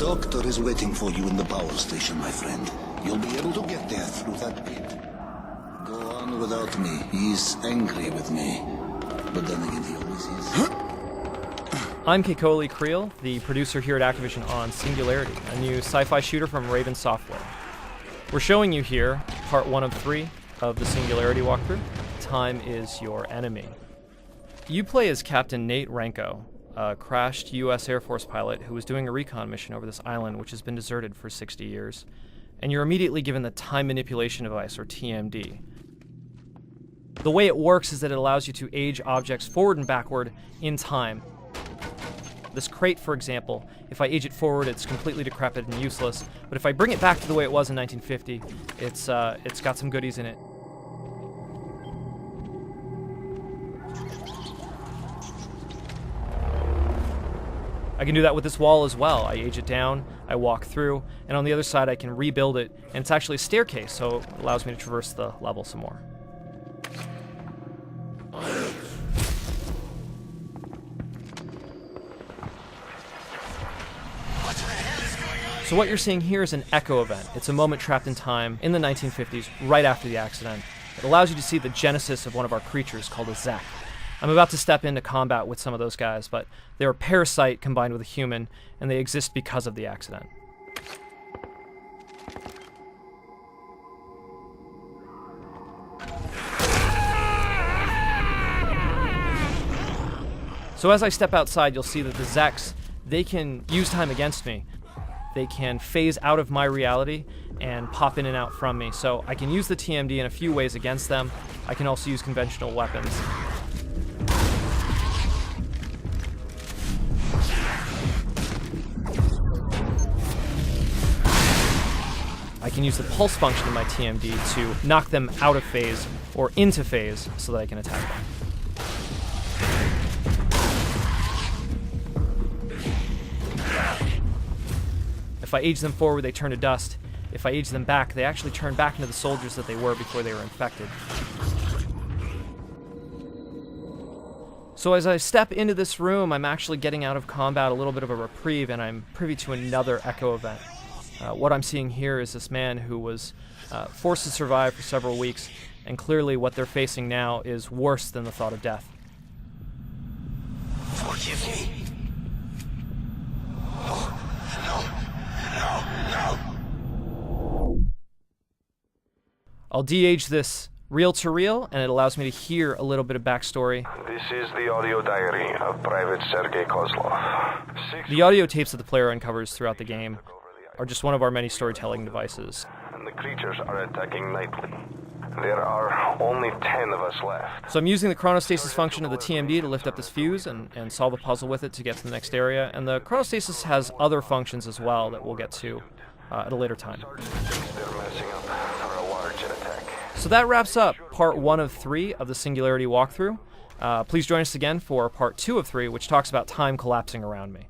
doctor is waiting for you in the power station, my friend. You'll be able to get there through that pit. Go on without me. He's angry with me. But then again, he always is. I'm Kekoli Creel, the producer here at Activision on Singularity, a new sci-fi shooter from Raven Software. We're showing you here part 1 of 3 of the Singularity walkthrough. Time is your enemy. You play as Captain Nate Renko, a crashed U.S. Air Force pilot who was doing a recon mission over this island which has been deserted for 60 years. And you're immediately given the Time Manipulation Device, or TMD. The way it works is that it allows you to age objects forward and backward in time. This crate, for example, if I age it forward, it's completely decrepit and useless. But if I bring it back to the way it was in 1950, it's got some goodies in it. I can do that with this wall as well. I age it down, I walk through, and on the other side I can rebuild it, and it's actually a staircase, so it allows me to traverse the level some more. So what you're seeing here is an echo event. It's a moment trapped in time in the 1950s, right after the accident. It allows you to see the genesis of one of our creatures called a Zek. I'm about to step into combat with some of those guys, but they're a parasite combined with a human, and they exist because of the accident. So as I step outside, you'll see that the Zeks, they can use time against me. They can phase out of my reality and pop in and out from me. So I can use the TMD in a few ways against them. I can also use conventional weapons. I can use the pulse function in my TMD to knock them out of phase or into phase so that I can attack them. If I age them forward, they turn to dust. If I age them back, they actually turn back into the soldiers that they were before they were infected. So as I step into this room, I'm actually getting out of combat a little bit of a reprieve, and I'm privy to another echo event. What I'm seeing here is this man who was forced to survive for several weeks, and clearly what they're facing now is worse than the thought of death. Forgive me. No. I'll de-age this reel-to-reel, and it allows me to hear a little bit of backstory. This is the audio diary of Private Sergei Kozlov. The audio tapes that the player uncovers throughout the game are just one of our many storytelling devices. And the creatures are attacking nightly. There are only 10 of us left. So I'm using the chronostasis function of the TMD to lift up this fuse and solve a puzzle with it to get to the next area. And the chronostasis has other functions as well that we'll get to at a later time. They're messing up for a large attack. So that wraps up part 1 of 3 of the Singularity walkthrough. Please join us again for part 2 of 3, which talks about time collapsing around me.